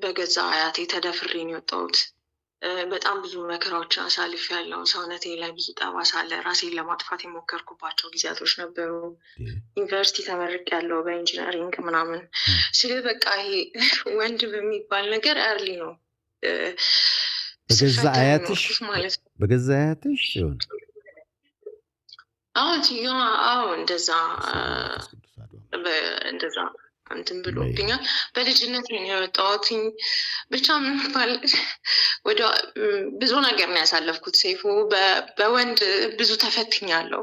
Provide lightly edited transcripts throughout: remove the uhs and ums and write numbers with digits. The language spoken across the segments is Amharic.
በገዛ አያቴ ተደፍሬ ነው የወጣሁት። በጣም ብዙ መከራዎችን አሳልፌያለሁ። ሰውነቴ ላይ ብዙ ጠባሳ አለ። ራሴን ለማጥፋት የሞከርኩባቸው ጊዜያቶች ነበሩ። ዩኒቨርሲቲ ተመርቄያለሁ በኢንጂነሪንግ ምናምን። በቃ ይሄ ወንድ በሚባል ነገር እርሊ ነው በገዛ አያትሽ ማለት ነው። በገዛ አያትሽ ሲሆን እንደዛ እንትን ብሎብኛል። በልጅነት ነው የወጣሁት። ብቻ ምን ማለት ወደ ብዙ ነገር ነው ያሳለፍኩት። ሰይፉ በወንድ ብዙ ተፈትኛለሁ።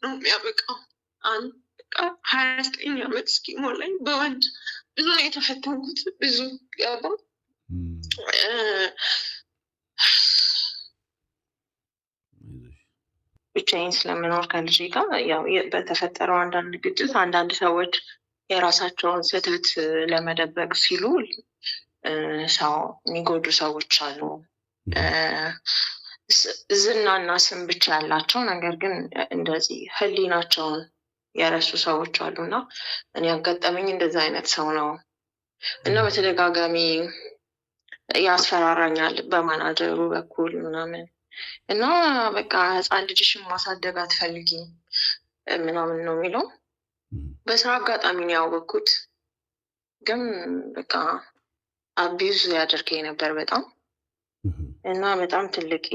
ነው የሚያበቃው 29 ዓመት እስኪሞላኝ በወንድ ብዙ ነው የተፈተንኩት። ብዙ ያባ ብቻዬን ስለምኖር ከልጄ ጋር ያው በተፈጠረው አንዳንድ ግጭት አንዳንድ ሰዎች የራሳቸውን ስህተት ለመደበቅ ሲሉ ሰው የሚጎዱ ሰዎች አሉ። ዝናና ስም ብቻ ያላቸው ነገር ግን እንደዚህ ህሊናቸውን የረሱ ሰዎች አሉና እኔ ያጋጠመኝ እንደዛ አይነት ሰው ነው እና በተደጋጋሚ ያስፈራራኛል በማናጀሩ በኩል ምናምን እና በቃ ህፃን ልጅሽን ማሳደግ አትፈልጊም ምናምን ነው የሚለው። በስራ አጋጣሚ ነው ያወቅኩት። ግን በቃ አቢዩዝ ያደርገኝ ነበር በጣም እና በጣም ትልቅ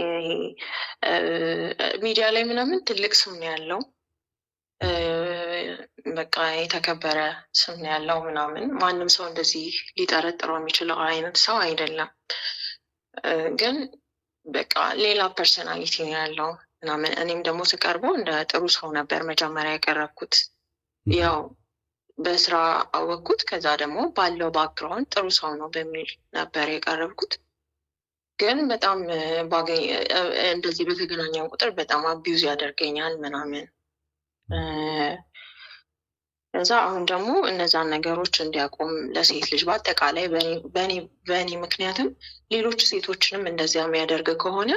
ሚዲያ ላይ ምናምን ትልቅ ስም ነው ያለው። በቃ የተከበረ ስም ነው ያለው ምናምን። ማንም ሰው እንደዚህ ሊጠረጥረው የሚችለው አይነት ሰው አይደለም። ግን በቃ ሌላ ፐርሰናሊቲ ነው ያለው ምናምን። እኔም ደግሞ ስቀርበው እንደ ጥሩ ሰው ነበር መጀመሪያ የቀረብኩት። ያው በስራ አወቅኩት። ከዛ ደግሞ ባለው ባክግራውንድ ጥሩ ሰው ነው በሚል ነበር የቀረብኩት። ግን በጣም እንደዚህ በተገናኘን ቁጥር በጣም አቢዩዝ ያደርገኛል ምናምን። እዛ አሁን ደግሞ እነዛን ነገሮች እንዲያቆም ለሴት ልጅ በአጠቃላይ በእኔ ምክንያትም ሌሎች ሴቶችንም እንደዚያ የሚያደርግ ከሆነ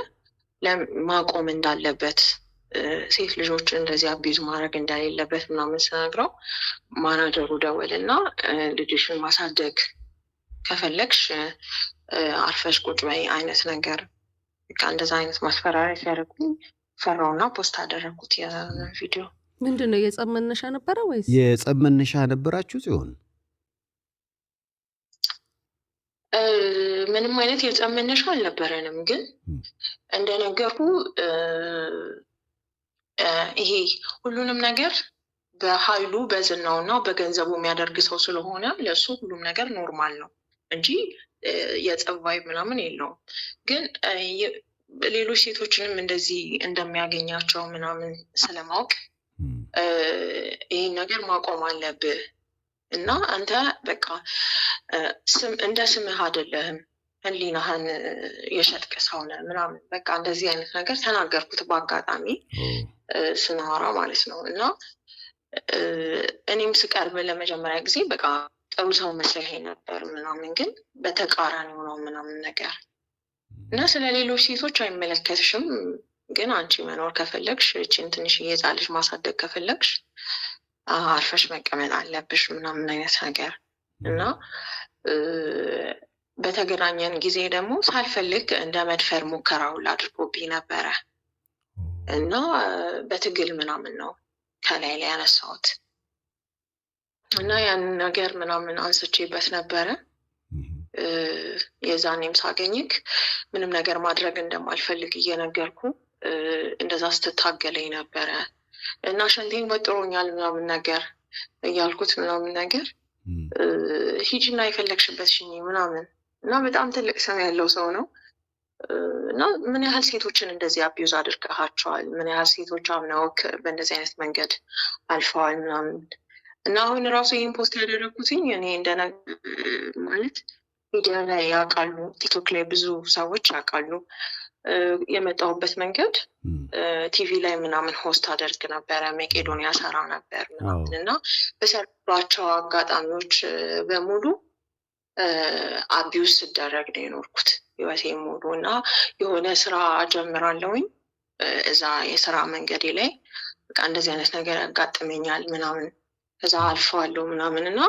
ማቆም እንዳለበት፣ ሴት ልጆች እንደዚህ አቢዩዝ ማድረግ እንደሌለበት ምናምን ስነግረው ማናጀሩ ደወልና ልጅሽን ማሳደግ ከፈለግሽ አርፈሽ ቁጭ በይ አይነት ነገር በቃ እንደዛ አይነት ማስፈራሪያ ሲያደርጉኝ ፈራውና ፖስት አደረግኩት የቪዲዮ። ምንድነው የጸብ መነሻ ነበረ ወይስ? የጸብ መነሻ ነበራችሁ ሲሆን ምንም አይነት የጸብ መነሻ አልነበረንም። ግን እንደነገርኩ ይሄ ሁሉንም ነገር በኃይሉ በዝናውና በገንዘቡ የሚያደርግ ሰው ስለሆነ ለሱ ሁሉም ነገር ኖርማል ነው እንጂ የጸብ ቫይብ ምናምን የለውም። ግን ሌሎች ሴቶችንም እንደዚህ እንደሚያገኛቸው ምናምን ስለማወቅ ይህን ነገር ማቆም አለብህ እና አንተ በቃ እንደ ስምህ አይደለህም፣ ህሊናህን የሸጥቅ ሰው ነህ ምናምን በቃ እንደዚህ አይነት ነገር ተናገርኩት በአጋጣሚ ስናወራ ማለት ነው። እና እኔም ስቀርብ ለመጀመሪያ ጊዜ በቃ ጥሩ ሰው መስለኝ ነበር ምናምን፣ ግን በተቃራኒ ነው ምናምን ነገር እና ስለ ሌሎች ሴቶች አይመለከትሽም፣ ግን አንቺ መኖር ከፈለግሽ እችን ትንሽ የህፃን ልጅ ማሳደግ ከፈለግሽ አርፈሽ መቀመጥ አለብሽ ምናምን አይነት ነገር እና በተገናኘን ጊዜ ደግሞ ሳልፈልግ እንደ መድፈር ሙከራ ሁላ አድርጎብኝ ነበረ እና በትግል ምናምን ነው ከላይ ላይ ያነሳሁት እና ያንን ነገር ምናምን አንስቼበት ነበረ። የዛኔም ሳገኝክ ምንም ነገር ማድረግ እንደማልፈልግ እየነገርኩ እንደዛ ስትታገለኝ ነበረ እና ሸንቴን ወጥሮኛል ምናምን ነገር እያልኩት ምናምን ነገር ሂጂና የፈለግሽበት ሽኝ ምናምን እና በጣም ትልቅ ስም ያለው ሰው ነው እና ምን ያህል ሴቶችን እንደዚህ አቢዩዝ አድርገሃቸዋል፣ ምን ያህል ሴቶች አምነውክ በእንደዚህ አይነት መንገድ አልፈዋል ምናምን እና አሁን ራሱ ይህን ፖስት ያደረግኩትኝ እኔ ማለት ሚዲያ ላይ ያውቃሉ፣ ቲክቶክ ላይ ብዙ ሰዎች ያውቃሉ። የመጣሁበት መንገድ ቲቪ ላይ ምናምን ሆስት አደርግ ነበረ፣ መቄዶንያ ሰራ ነበር ምናምን እና በሰራቸው አጋጣሚዎች በሙሉ አቢዩዝ ስደረግ ነው የኖርኩት ህይወቴ ሙሉ እና የሆነ ስራ ጀምራለሁኝ እዛ የስራ መንገዴ ላይ በቃ እንደዚህ አይነት ነገር ያጋጥመኛል ምናምን ከዛ አልፈዋለሁ ምናምን እና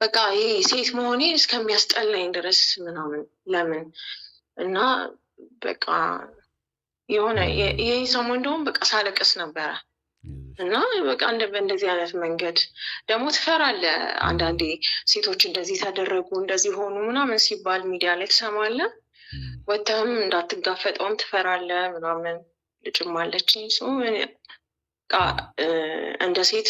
በቃ ይሄ ሴት መሆኔ እስከሚያስጠላኝ ድረስ ምናምን ለምን እና በቃ የሆነ ይሄ ሰሞን እንደውም በቃ ሳለቅስ ነበረ እና በቃ በእንደዚህ አይነት መንገድ ደግሞ ትፈራለህ። አንዳንዴ ሴቶች እንደዚህ ተደረጉ እንደዚህ ሆኑ ምናምን ሲባል ሚዲያ ላይ ትሰማለህ። ወጥተህም እንዳትጋፈጠውም ትፈራለህ ምናምን። ልጅም አለችኝ በቃ እንደ ሴት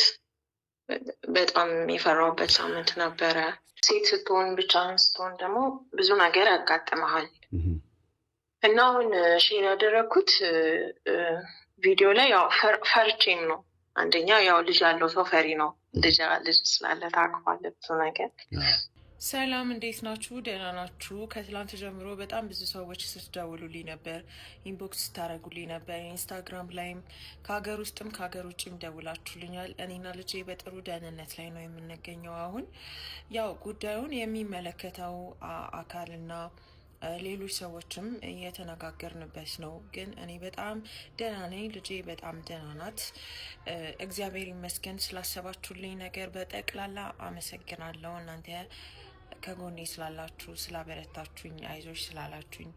በጣም የፈራሁበት ሳምንት ነበረ። ሴት ስትሆን ብቻህን ስትሆን ደግሞ ብዙ ነገር ያጋጥመሃል እና አሁን ሼር ያደረግኩት ቪዲዮ ላይ ያው ፈርቼም ነው። አንደኛ ያው ልጅ ያለው ሰው ፈሪ ነው። ልጅ ስላለ ታውቀዋለህ ብዙ ነገር። ሰላም እንዴት ናችሁ? ደህና ናችሁ? ከትላንት ጀምሮ በጣም ብዙ ሰዎች ስትደውሉልኝ ነበር፣ ኢንቦክስ ስታደርጉልኝ ነበር። ኢንስታግራም ላይም ከሀገር ውስጥም ከሀገር ውጭም ደውላችሁልኛል። እኔና ልጄ በጥሩ ደህንነት ላይ ነው የምንገኘው። አሁን ያው ጉዳዩን የሚመለከተው አካልና ሌሎች ሰዎችም እየተነጋገርንበት ነው። ግን እኔ በጣም ደህና ነኝ፣ ልጄ በጣም ደህና ናት። እግዚአብሔር ይመስገን። ስላሰባችሁልኝ ነገር በጠቅላላ አመሰግናለሁ። እናንተ ከጎኔ ስላላችሁ፣ ስላበረታችሁኝ፣ አይዞች ስላላችሁኝ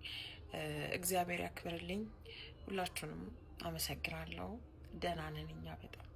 እግዚአብሔር ያክብርልኝ። ሁላችሁንም አመሰግናለሁ። ደህና ነን እኛ በጣም።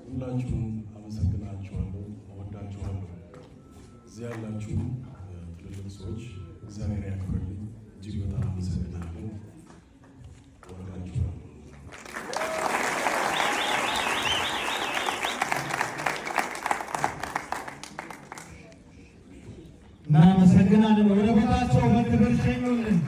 ሁላችሁም አመሰግናችኋለሁ፣ እወዳችኋለሁ። እዚህ ያላችሁ ትልልቅ ሰዎች እግዚአብሔር ያክብርልኝ። እጅግ በጣም አመሰግናለሁ፣ እወዳችኋለሁ። እናመሰግናለን። ወደ ቦታቸው በክብር ሸኙልን።